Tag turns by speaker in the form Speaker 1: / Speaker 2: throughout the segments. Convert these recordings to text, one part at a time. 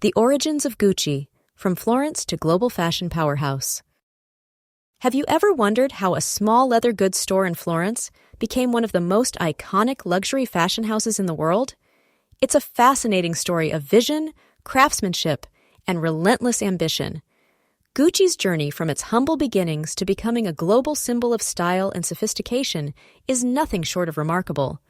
Speaker 1: The Origins of Gucci, from Florence to Global Fashion Powerhouse. Have you ever wondered how a small leather goods store in Florence became one of the most iconic luxury fashion houses in the world? It's a fascinating story of vision, craftsmanship, and relentless ambition. Gucci's journey from its humble beginnings to becoming a global symbol of style and sophistication is nothing short of remarkable.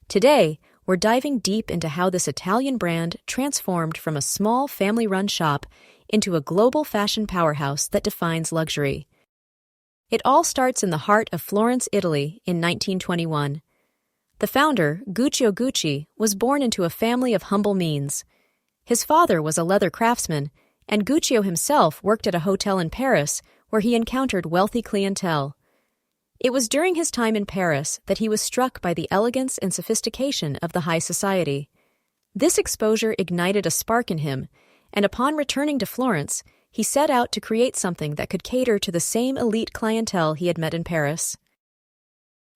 Speaker 1: Today, we're diving deep into how this Italian brand transformed from a small family-run shop into a global fashion powerhouse that defines luxury. It all starts in the heart of Florence, Italy, in 1921. The founder, Guccio Gucci, was born into a family of humble means. His father was a leather craftsman, and Guccio himself worked at a hotel in Paris where he encountered wealthy clientele. It was during his time in Paris that he was struck by the elegance and sophistication of the high society. This exposure ignited a spark in him, and upon returning to Florence, he set out to create something that could cater to the same elite clientele he had met in Paris.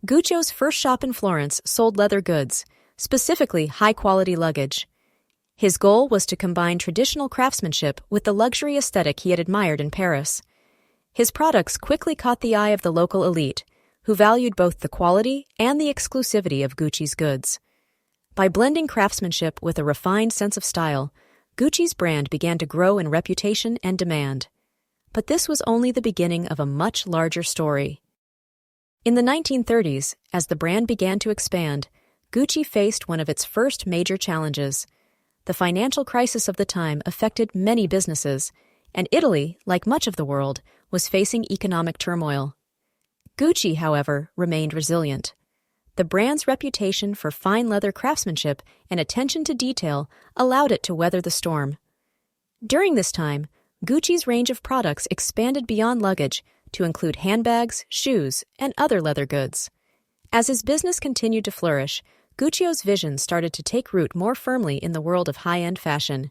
Speaker 1: Guccio's first shop in Florence sold leather goods, specifically high-quality luggage. His goal was to combine traditional craftsmanship with the luxury aesthetic he had admired in Paris. His products quickly caught the eye of the local elite, who valued both the quality and the exclusivity of Gucci's goods. By blending craftsmanship with a refined sense of style, Gucci's brand began to grow in reputation and demand. But this was only the beginning of a much larger story. In the 1930s, as the brand began to expand, Gucci faced one of its first major challenges. The financial crisis of the time affected many businesses, and Italy, like much of the world, was facing economic turmoil. Gucci, however, remained resilient. The brand's reputation for fine leather craftsmanship and attention to detail allowed it to weather the storm. During this time, Gucci's range of products expanded beyond luggage to include handbags, shoes, and other leather goods. As his business continued to flourish, Guccio's vision started to take root more firmly in the world of high-end fashion.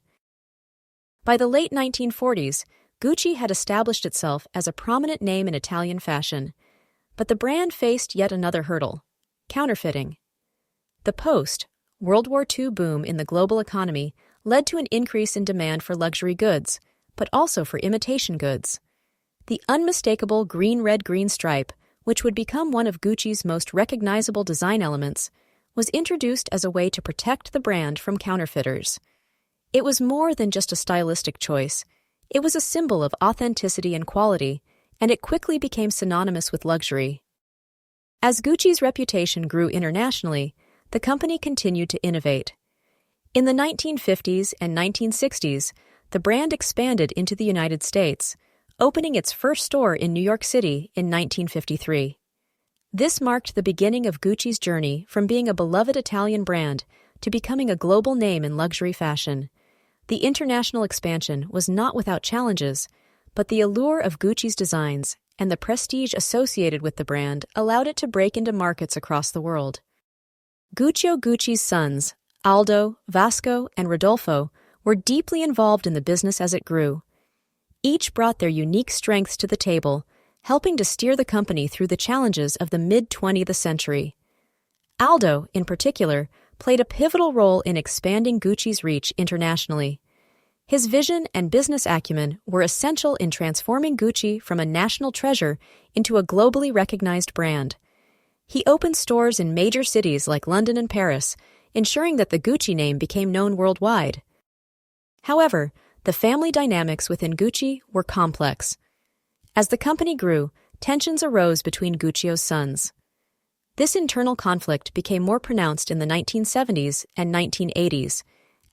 Speaker 1: By the late 1940s, Gucci had established itself as a prominent name in Italian fashion. But the brand faced yet another hurdle: counterfeiting. The post-World War II boom in the global economy led to an increase in demand for luxury goods, but also for imitation goods. The unmistakable green-red-green stripe, which would become one of Gucci's most recognizable design elements, was introduced as a way to protect the brand from counterfeiters. It was more than just a stylistic choice. It was a symbol of authenticity and quality, and it quickly became synonymous with luxury. As Gucci's reputation grew internationally, the company continued to innovate. In the 1950s and 1960s, the brand expanded into the United States, opening its first store in New York City in 1953. This marked the beginning of Gucci's journey from being a beloved Italian brand to becoming a global name in luxury fashion. The international expansion was not without challenges, but the allure of Gucci's designs and the prestige associated with the brand allowed it to break into markets across the world. Guccio Gucci's sons, Aldo, Vasco, and Rodolfo, were deeply involved in the business as it grew. Each brought their unique strengths to the table, helping to steer the company through the challenges of the mid-20th century. Aldo, in particular, played a pivotal role in expanding Gucci's reach internationally. His vision and business acumen were essential in transforming Gucci from a national treasure into a globally recognized brand. He opened stores in major cities like London and Paris, ensuring that the Gucci name became known worldwide. However, the family dynamics within Gucci were complex. As the company grew, tensions arose between Guccio's sons. This internal conflict became more pronounced in the 1970s and 1980s,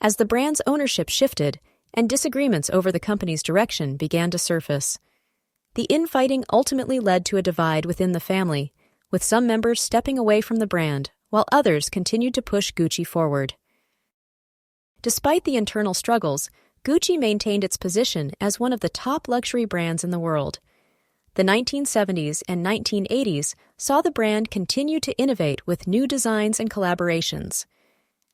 Speaker 1: as the brand's ownership shifted and disagreements over the company's direction began to surface. The infighting ultimately led to a divide within the family, with some members stepping away from the brand while others continued to push Gucci forward. Despite the internal struggles, Gucci maintained its position as one of the top luxury brands in the world. The 1970s and 1980s saw the brand continue to innovate with new designs and collaborations.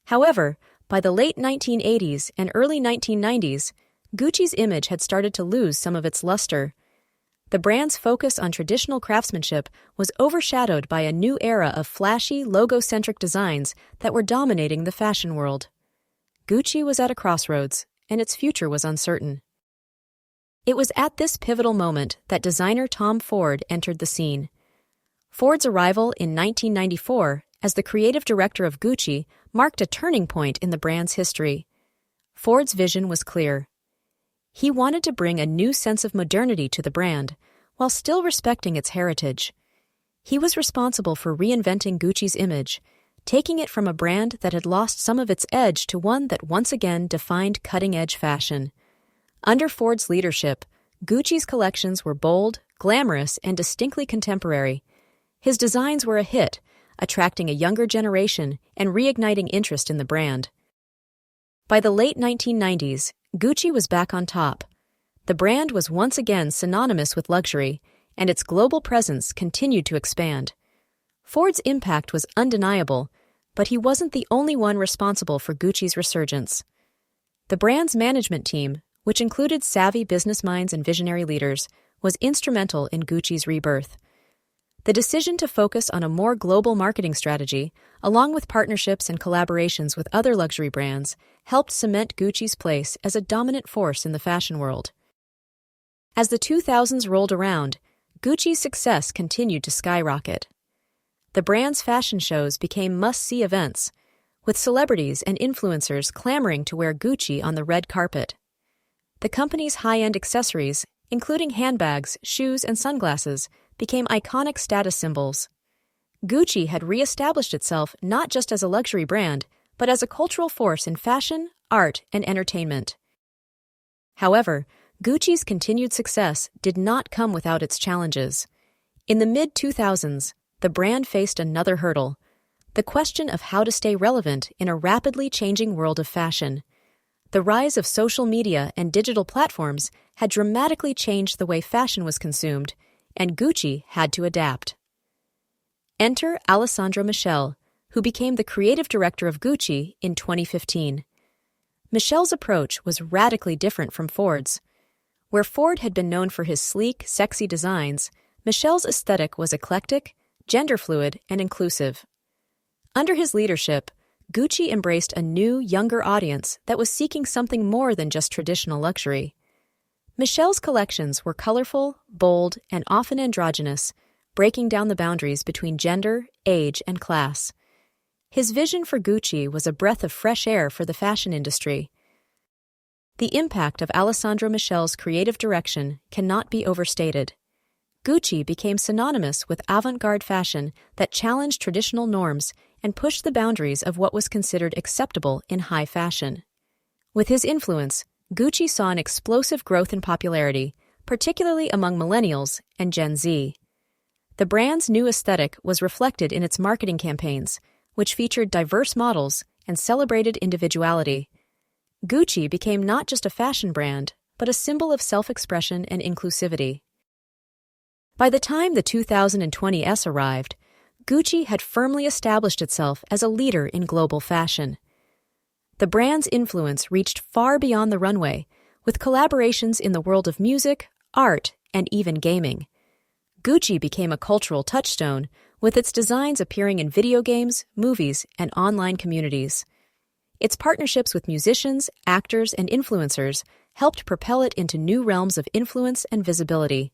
Speaker 1: However, by the late 1980s and early 1990s, Gucci's image had started to lose some of its luster. The brand's focus on traditional craftsmanship was overshadowed by a new era of flashy, logo-centric designs that were dominating the fashion world. Gucci was at a crossroads, and its future was uncertain. It was at this pivotal moment that designer Tom Ford entered the scene. Ford's arrival in 1994 as the creative director of Gucci marked a turning point in the brand's history. Ford's vision was clear. He wanted to bring a new sense of modernity to the brand, while still respecting its heritage. He was responsible for reinventing Gucci's image, taking it from a brand that had lost some of its edge to one that once again defined cutting-edge fashion. Under Ford's leadership, Gucci's collections were bold, glamorous, and distinctly contemporary. His designs were a hit, attracting a younger generation and reigniting interest in the brand. By the late 1990s, Gucci was back on top. The brand was once again synonymous with luxury, and its global presence continued to expand. Ford's impact was undeniable, but he wasn't the only one responsible for Gucci's resurgence. The brand's management team, which included savvy business minds and visionary leaders, was instrumental in Gucci's rebirth. The decision to focus on a more global marketing strategy, along with partnerships and collaborations with other luxury brands, helped cement Gucci's place as a dominant force in the fashion world. As the 2000s rolled around, Gucci's success continued to skyrocket. The brand's fashion shows became must-see events, with celebrities and influencers clamoring to wear Gucci on the red carpet. The company's high-end accessories, including handbags, shoes, and sunglasses, became iconic status symbols. Gucci had re-established itself not just as a luxury brand, but as a cultural force in fashion, art, and entertainment. However, Gucci's continued success did not come without its challenges. In the mid-2000s, the brand faced another hurdle: the question of how to stay relevant in a rapidly changing world of fashion. The rise of social media and digital platforms had dramatically changed the way fashion was consumed, and Gucci had to adapt. Enter Alessandro Michele, who became the creative director of Gucci in 2015. Michele's approach was radically different from Ford's. Where Ford had been known for his sleek, sexy designs, Michele's aesthetic was eclectic, gender-fluid, and inclusive. Under his leadership, Gucci embraced a new, younger audience that was seeking something more than just traditional luxury. Michele's collections were colorful, bold, and often androgynous, breaking down the boundaries between gender, age, and class. His vision for Gucci was a breath of fresh air for the fashion industry. The impact of Alessandro Michele's creative direction cannot be overstated. Gucci became synonymous with avant-garde fashion that challenged traditional norms and pushed the boundaries of what was considered acceptable in high fashion. With his influence, Gucci saw an explosive growth in popularity, particularly among millennials and Gen Z. The brand's new aesthetic was reflected in its marketing campaigns, which featured diverse models and celebrated individuality. Gucci became not just a fashion brand, but a symbol of self-expression and inclusivity. By the time the 2020s arrived, Gucci had firmly established itself as a leader in global fashion. The brand's influence reached far beyond the runway, with collaborations in the world of music, art, and even gaming. Gucci became a cultural touchstone, with its designs appearing in video games, movies, and online communities. Its partnerships with musicians, actors, and influencers helped propel it into new realms of influence and visibility.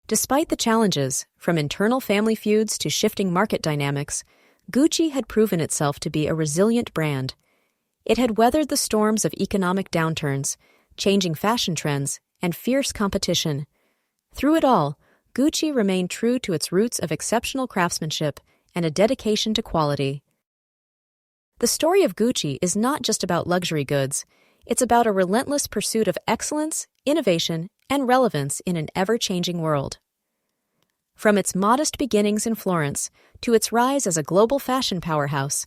Speaker 1: Despite the challenges, from internal family feuds to shifting market dynamics, Gucci had proven itself to be a resilient brand. It had weathered the storms of economic downturns, changing fashion trends, and fierce competition. Through it all, Gucci remained true to its roots of exceptional craftsmanship and a dedication to quality. The story of Gucci is not just about luxury goods. It's about a relentless pursuit of excellence, innovation, and relevance in an ever-changing world. From its modest beginnings in Florence to its rise as a global fashion powerhouse,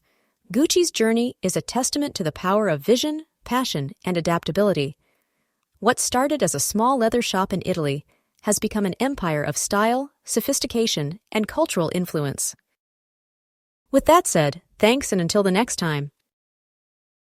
Speaker 1: Gucci's journey is a testament to the power of vision, passion, and adaptability. What started as a small leather shop in Italy has become an empire of style, sophistication, and cultural influence. With that said, thanks, and until the next time.